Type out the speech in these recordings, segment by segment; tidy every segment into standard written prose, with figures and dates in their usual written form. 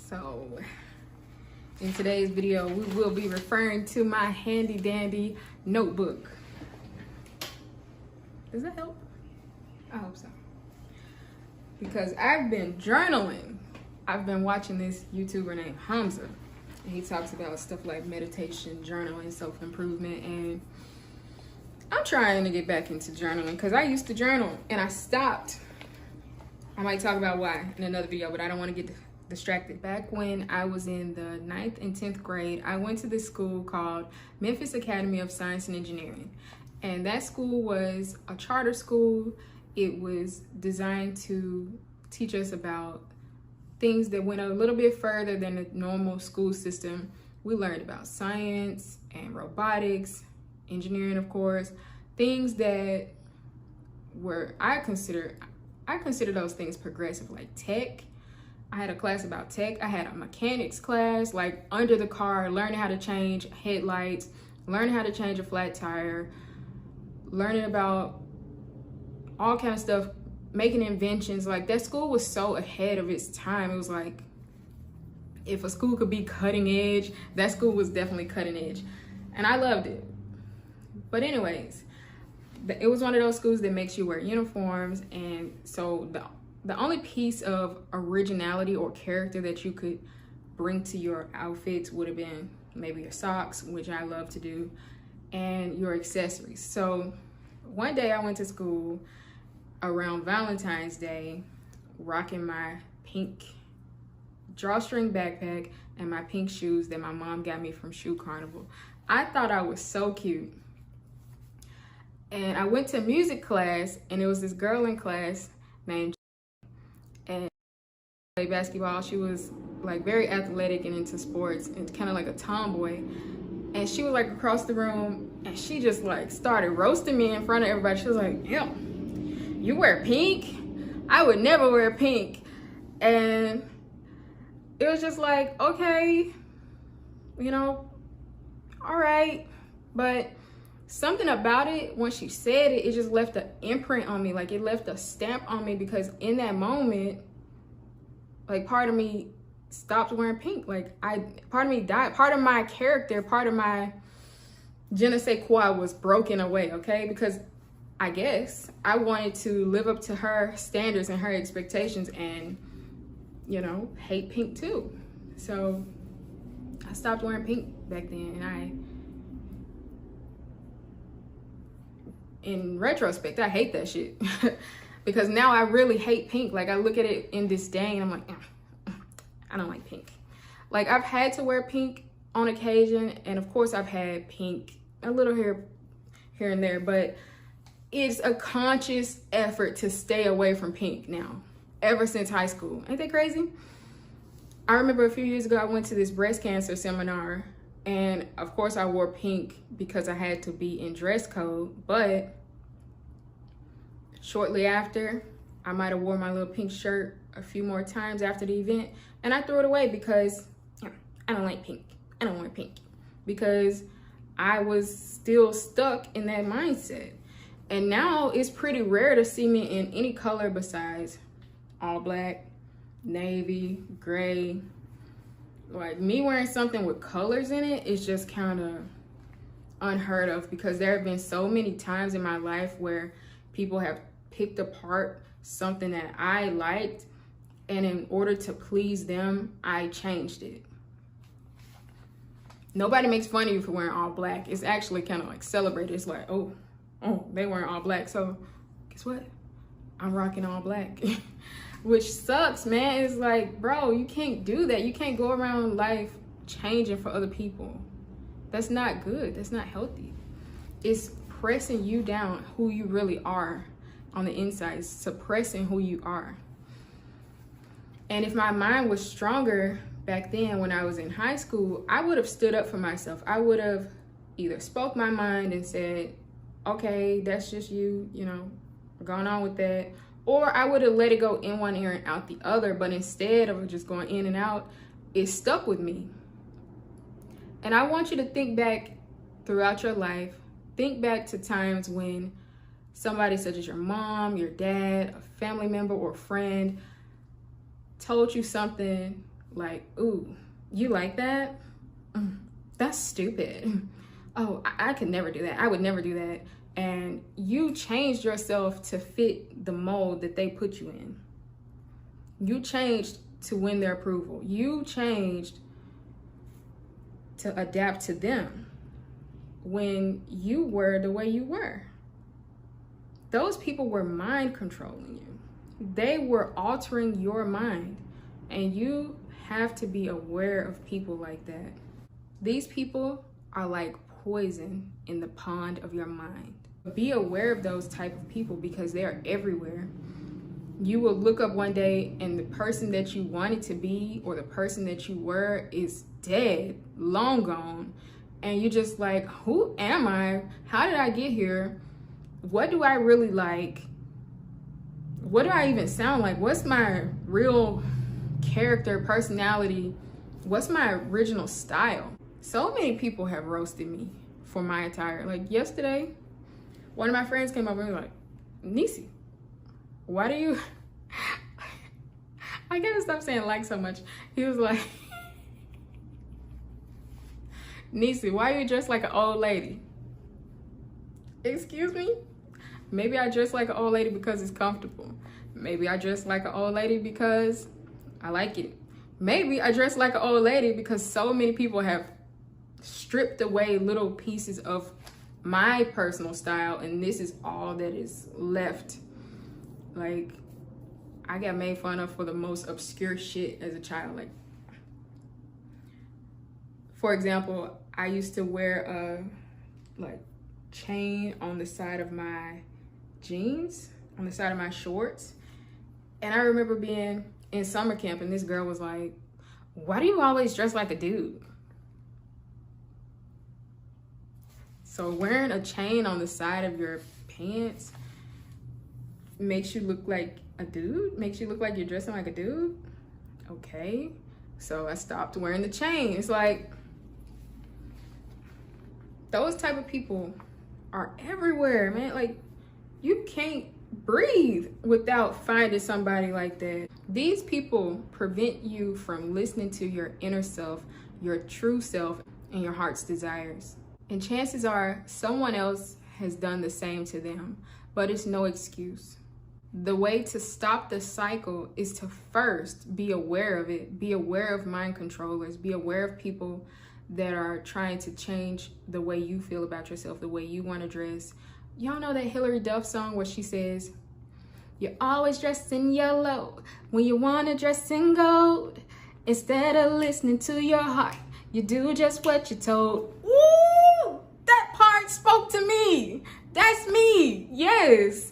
So in today's video, we will be referring to my handy dandy notebook. Does that help? I hope so. Because I've been journaling. I've been watching this YouTuber named Hamza. And he talks about stuff like meditation, journaling, self-improvement, and I'm trying to get back into journaling because I used to journal and I stopped. I might talk about why in another video, but I don't want to get distracted. Back when I was in the 9th and 10th grade, I went to this school called Memphis Academy of Science and Engineering. And that school was a charter school. It was designed to teach us about things that went a little bit further than the normal school system. We learned about science and robotics, engineering, of course, things that were, I consider those things progressive, like tech. I had a class about tech. I had a mechanics class, like under the car, learning how to change headlights, learning how to change a flat tire, learning about all kind of stuff, making inventions. Like, that school was so ahead of its time. It was like, if a school could be cutting edge, that school was definitely cutting edge. And I loved it. But anyways, it was one of those schools that makes you wear uniforms. And so the only piece of originality or character that you could bring to your outfits would have been maybe your socks, which I love to do, and your accessories. So one day I went to school around Valentine's Day, rocking my pink drawstring backpack and my pink shoes that my mom got me from Shoe Carnival. I thought I was so cute. And I went to music class, and it was this girl in class named and played basketball. She was like very athletic and into sports and kind of like a tomboy. And she was like across the room, and she just like started roasting me in front of everybody. She was like, "Yeah, you wear pink? I would never wear pink." And it was just like, okay, you know, all right. But something about it, when she said it, it just left an imprint on me. Like, it left a stamp on me, because in that moment, like, part of me stopped wearing pink. Like, part of me died. Part of my character, part of my je ne sais quoi was broken away, okay? Because I guess I wanted to live up to her standards and her expectations and, you know, hate pink too. So I stopped wearing pink back then, and in retrospect, I hate that shit. Because now I really hate pink. Like, I look at it in disdain. I'm like, I don't like pink. Like, I've had to wear pink on occasion, and of course I've had pink a little here and there, but it's a conscious effort to stay away from pink now, ever since high school. Ain't that crazy? I remember a few years ago, I went to this breast cancer seminar, and of course I wore pink because I had to be in dress code. But shortly after, I might have worn my little pink shirt a few more times after the event, and I threw it away because I don't like pink. I don't wear pink, because I was still stuck in that mindset. And now it's pretty rare to see me in any color besides all black, navy, gray. Like, me wearing something with colors in it is just kind of unheard of, because there have been so many times in my life where people have picked apart something that I liked, and in order to please them, I changed it. Nobody makes fun of you for wearing all black. It's actually kind of like celebrated. It's like, oh, they wearing all black, so guess what? I'm rocking all black. Which sucks, man. It's like, bro, you can't do that. You can't go around life changing for other people. That's not good. That's not healthy. It's pressing you down, who you really are on the inside. It's suppressing who you are. And if my mind was stronger back then when I was in high school, I would have stood up for myself. I would have either spoke my mind and said, okay, that's just you, you know, gone on with that. Or I would have let it go in one ear and out the other. But instead of just going in and out, it stuck with me. And I want you to think back throughout your life. Think back to times when somebody such as your mom, your dad, a family member, or friend told you something Like, ooh, you like that? That's stupid. Oh, I could never do that. I would never do that. And you changed yourself to fit the mold that they put you in. You changed to win their approval. You changed to adapt to them when you were the way you were. Those people were mind controlling you. They were altering your mind. And you have to be aware of people like that. These people are like poison in the pond of your mind. Be aware of those type of people because they are everywhere. You will look up one day and the person that you wanted to be or the person that you were is dead, long gone. And you're just like, who am I? How did I get here? What do I really like? What do I even sound like? What's my real character, personality? What's my original style? So many people have roasted me for my attire. Like yesterday, one of my friends came up and was like, Nisi, why do you, I gotta stop saying like so much. He was like, Nisi, why are you dressed like an old lady? Excuse me? Maybe I dress like an old lady because it's comfortable. Maybe I dress like an old lady because I like it. Maybe I dress like an old lady because so many people have stripped away little pieces of my personal style and this is all that is left. Like, I got made fun of for the most obscure shit as a child. Like, for example, I used to wear a like chain on the side of my jeans, on the side of my shorts. And I remember being in summer camp and this girl was like, why do you always dress like a dude? So wearing a chain on the side of your pants makes you look like a dude? Makes you look like you're dressing like a dude? Okay. So I stopped wearing the chain. It's like, those type of people are everywhere, man. Like, you can't breathe without finding somebody like that. These people prevent you from listening to your inner self, your true self, and your heart's desires. And chances are someone else has done the same to them, but it's no excuse. The way to stop the cycle is to first be aware of it, be aware of mind controllers, be aware of people that are trying to change the way you feel about yourself, the way you want to dress. Y'all know that Hillary Duff song where she says, you're always dressed in yellow when you want to dress in gold. Instead of listening to your heart, you do just what you're told. Ooh, that part spoke to me. That's me. Yes.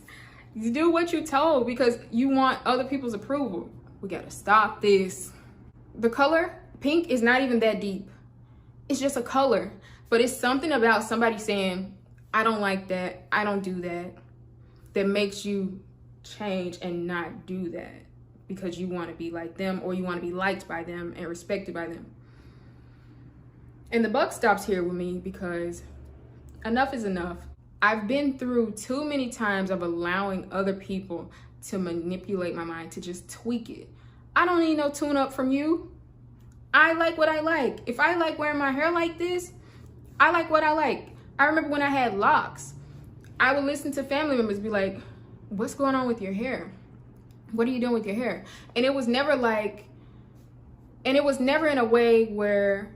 You do what you're told because you want other people's approval. We got to stop this. The color pink is not even that deep. It's just a color, but it's something about somebody saying, I don't like that, I don't do that, that makes you change and not do that because you want to be like them or you want to be liked by them and respected by them. And the buck stops here with me because enough is enough. I've been through too many times of allowing other people to manipulate my mind, to just tweak it. I don't need no tune up from you. I like what I like. If I like wearing my hair like this, I like what I like. I remember when I had locks, I would listen to family members be like, what's going on with your hair? What are you doing with your hair? And it was never like, and it was never in a way where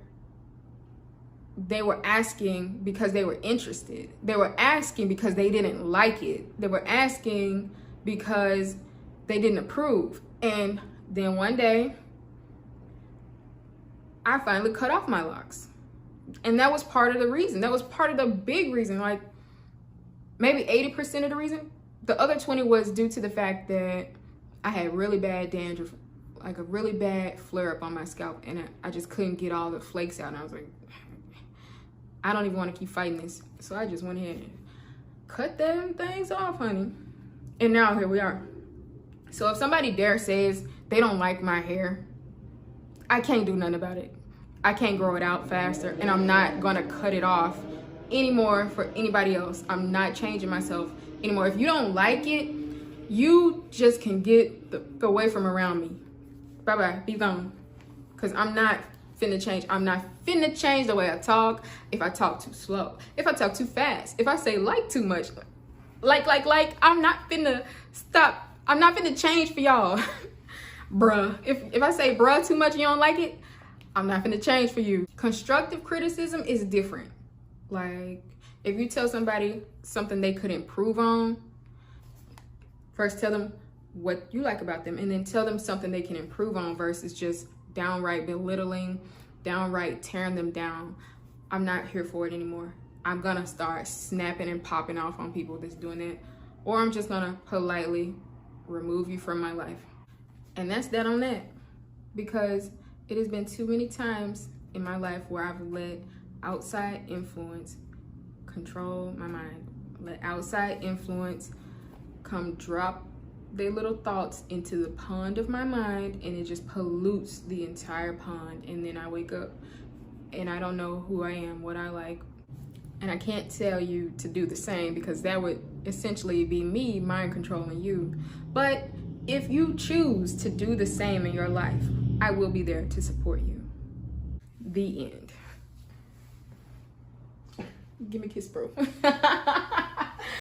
they were asking because they were interested. They were asking because they didn't like it. They were asking because they didn't approve. And then one day, I finally cut off my locks. And that was part of the reason. That was part of the big reason. Like, maybe 80% of the reason. The other 20 was due to the fact that I had really bad dandruff, like a really bad flare-up on my scalp. And I just couldn't get all the flakes out. And I was like, I don't even want to keep fighting this. So I just went ahead and cut them things off, honey. And now here we are. So if somebody dare says they don't like my hair, I can't do nothing about it. I can't grow it out faster, and I'm not gonna cut it off anymore for anybody else. I'm not changing myself anymore. If you don't like it, you just can get the away from around me. Bye-bye, be gone. because I'm not finna change. I'm not finna change the way I talk. If I talk too slow, if I talk too fast, if I say like too much, like, I'm not finna stop. I'm not finna change for y'all. Bruh, if I say bruh too much and you don't like it, I'm not finna change for you. Constructive criticism is different. Like, if you tell somebody something they could improve on, first tell them what you like about them, and then tell them something they can improve on versus just downright belittling, downright tearing them down. I'm not here for it anymore. I'm gonna start snapping and popping off on people that's doing that, or I'm just gonna politely remove you from my life. And that's that on that, because it has been too many times in my life where I've let outside influence control my mind. Let outside influence come drop their little thoughts into the pond of my mind, and it just pollutes the entire pond. And then I wake up and I don't know who I am, what I like. And I can't tell you to do the same, because that would essentially be me mind controlling you. But if you choose to do the same in your life, I will be there to support you. The end. Give me a kiss, bro.